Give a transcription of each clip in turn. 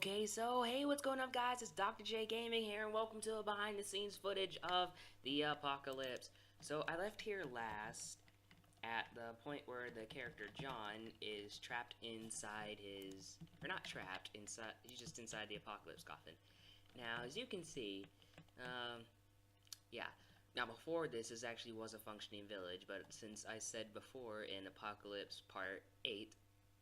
Okay, so hey, what's going on, guys? It's Dr. J Gaming here, and welcome to a behind-the-scenes footage of The Apocalypse. So I left here last at the point where the character John is trapped inside his, or not trapped, inside. He's just inside the Apocalypse coffin. Now, as you can see, yeah. Now, before this actually was a functioning village, but since I said before in Apocalypse Part 8,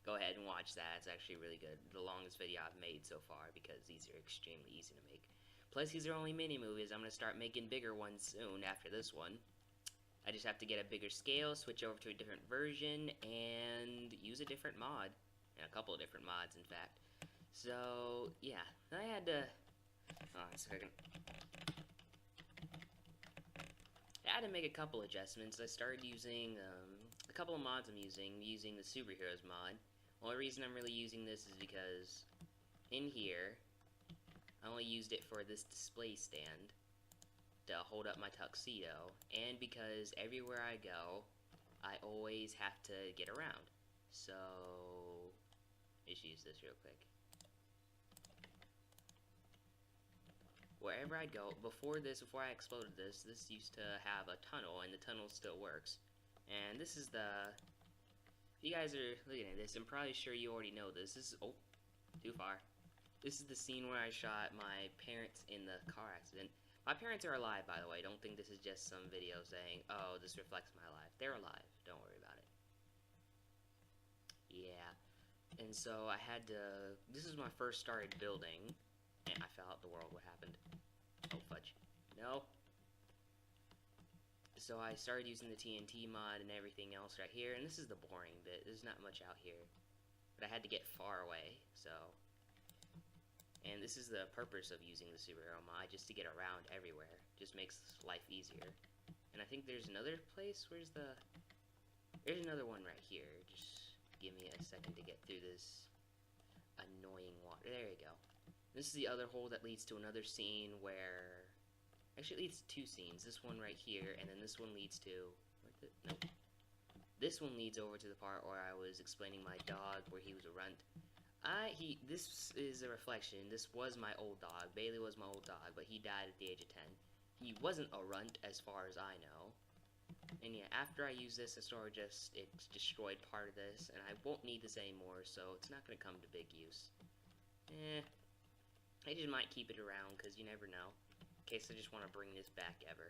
go ahead and watch that. It's actually really good. The longest video I've made so far because these are extremely easy to make. Plus, these are only mini-movies. I'm going to start making bigger ones soon after this one. I just have to get a bigger scale, switch over to a different version, and use a different mod. And a couple of different mods, in fact. So, yeah. I had to... Hold on a second. I had to make a couple adjustments. I started using a couple of mods I'm using the superheroes mod. Only reason I'm really using this is because in here I only used it for this display stand to hold up my tuxedo, and because everywhere I go I always have to get around. So let's use this real quick. Wherever I go, before I exploded this used to have a tunnel, and the tunnel still works. And this is the... If you guys are looking at this, I'm probably sure you already know this. This is... Oh, too far. This is the scene where I shot my parents in the car accident. My parents are alive, by the way. Don't think this is just some video saying, oh, this reflects my life. They're alive. Don't worry about it. Yeah. And so I had to... This is when I first started building. And I fell out the world. What happened? Oh, fudge. No. So I started using the TNT mod and everything else right here. And this is the boring bit. There's not much out here. But I had to get far away, so... And this is the purpose of using the superhero mod, just to get around everywhere. Just makes life easier. And I think there's another place. Where's the... There's another one right here. Just give me a second to get through this annoying water. There you go. This is the other hole that leads to another scene where... Actually, it leads to two scenes. This one right here, and then this one leads to... Nope. This one leads over to the part where I was explaining my dog, where he was a runt. This is a reflection. This was my old dog. Bailey was my old dog, but he died at the age of 10. He wasn't a runt, as far as I know. And yeah, after I use this, it destroyed part of this, and I won't need this anymore, so it's not going to come to big use. I just might keep it around, because you never know. In case I just want to bring this back ever.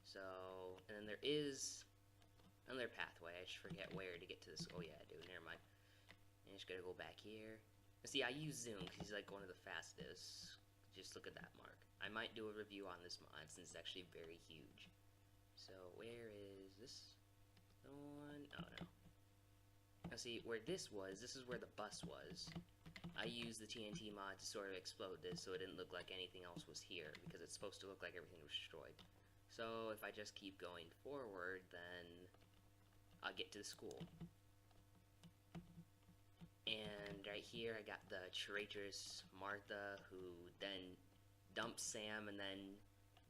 So, and then there is another pathway. I just forget where to get to this. Oh yeah, I do. Never mind. I'm just gonna go back here. See, I use Zoom, because he's like one of the fastest. Just look at that mark. I might do a review on this mod, since it's actually very huge. So, where is this? The one? Oh, no. Now see, where this is where the bus was. I used the TNT mod to sort of explode this so it didn't look like anything else was here, because it's supposed to look like everything was destroyed. So if I just keep going forward, then I'll get to the school. And right here I got the traitorous Martha, who then dumped Sam and then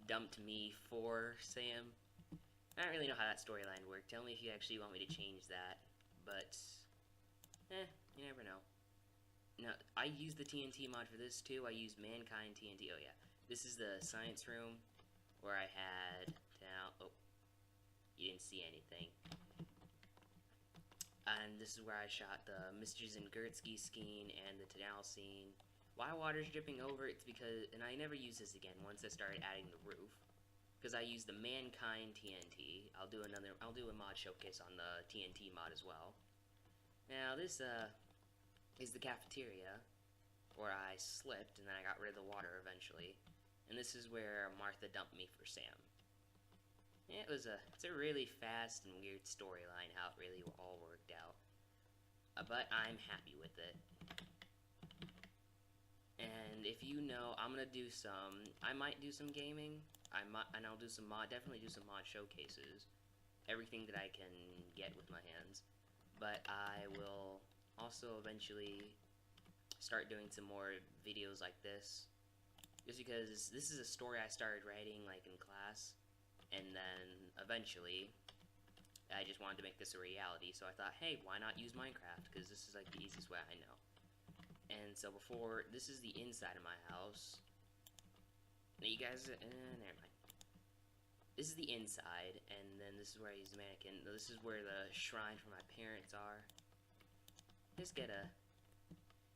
dumped me for Sam. I don't really know how that storyline worked. Tell me if you actually want me to change that. But, you never know. Now, I used the TNT mod for this too. I used Mankind TNT. Oh yeah, this is the science room where I had oh, you didn't see anything. And this is where I shot the Mr. Zingertsky scene and the Tanal scene. Why water's dripping over? It's because, and I never use this again once I started adding the roof, because I used the Mankind TNT. I'll do a mod showcase on the TNT mod as well. Now this is the cafeteria, where I slipped and then I got rid of the water eventually. And this is where Martha dumped me for Sam. Yeah, it's a really fast and weird storyline, how it really all worked out. But I'm happy with it. And if you know, I might do some gaming. And I'll do some definitely do some mod showcases. Everything that I can get with my hands. But I will also eventually start doing some more videos like this, just because this is a story I started writing like in class, and then eventually I just wanted to make this a reality, so I thought, hey, why not use Minecraft, because this is like the easiest way I know. And so before, this is the inside of my house. You guys, never mind. This is the inside, and then this is where I use the mannequin. This is where the shrine for my parents are. Just get a...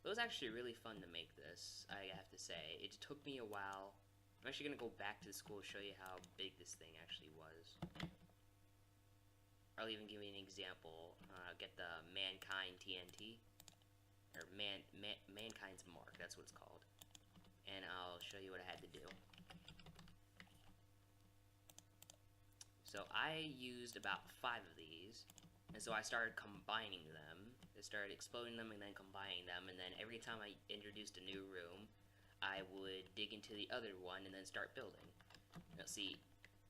It was actually really fun to make this, I have to say. It took me a while. I'm actually going to go back to the school to show you how big this thing actually was. I'll even give you an example. Get the Mankind TNT. Or Mankind's Mark, that's what it's called. And I'll show you what I had to do. So I used about 5 of these, and so I started combining them. I started exploding them and then combining them, and then every time I introduced a new room, I would dig into the other one and then start building. Now see,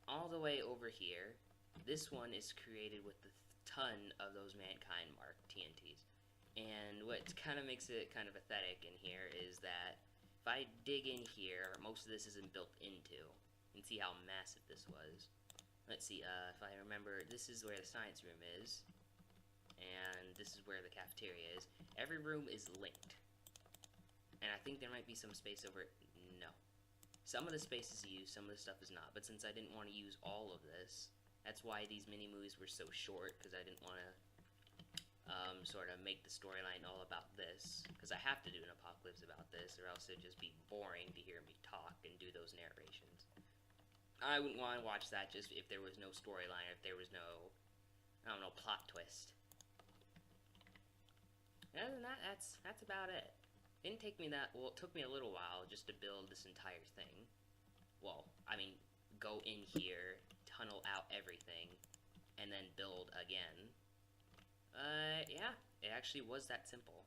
all the way over here, this one is created with a ton of those Mankind Mark TNTs. And what kind of makes it kind of pathetic in here is that if I dig in here, most of this isn't built into. You can see how massive this was. Let's see, if I remember, this is where the science room is, and this is where the cafeteria is. Every room is linked, and I think there might be some space over... No. Some of the space is used, some of the stuff is not, but since I didn't want to use all of this, that's why these mini-movies were so short, because I didn't want to sort of make the storyline all about this, because I have to do an apocalypse about this, or else it'd just be boring to hear me talk and do those narrations. I wouldn't want to watch that just if there was no storyline, if there was no, I don't know, plot twist. Other than that, that's about it. It didn't take me that, well, it took me a little while just to build this entire thing. Well, I mean, go in here, tunnel out everything, and then build again. Yeah, it actually was that simple.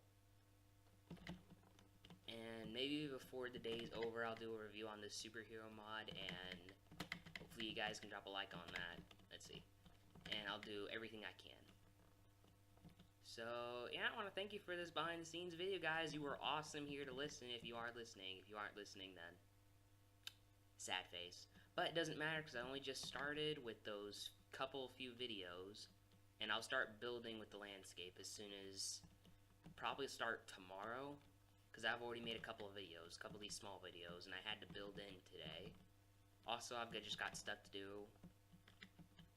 And maybe before the day's over, I'll do a review on this superhero mod, and hopefully you guys can drop a like on that. Let's see. And I'll do everything I can. So, yeah, I want to thank you for this behind-the-scenes video, guys. You were awesome here to listen if you are listening. If you aren't listening, then sad face. But it doesn't matter, because I only just started with those few videos, and I'll start building with the landscape as soon as, probably start tomorrow, because I've already made a couple of videos, a couple of these small videos, and I had to build in today. Also, I've just got stuff to do,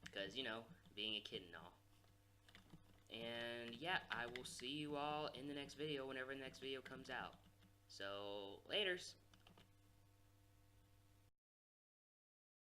because, you know, being a kid and all. And, yeah, I will see you all in the next video, whenever the next video comes out. So, laters!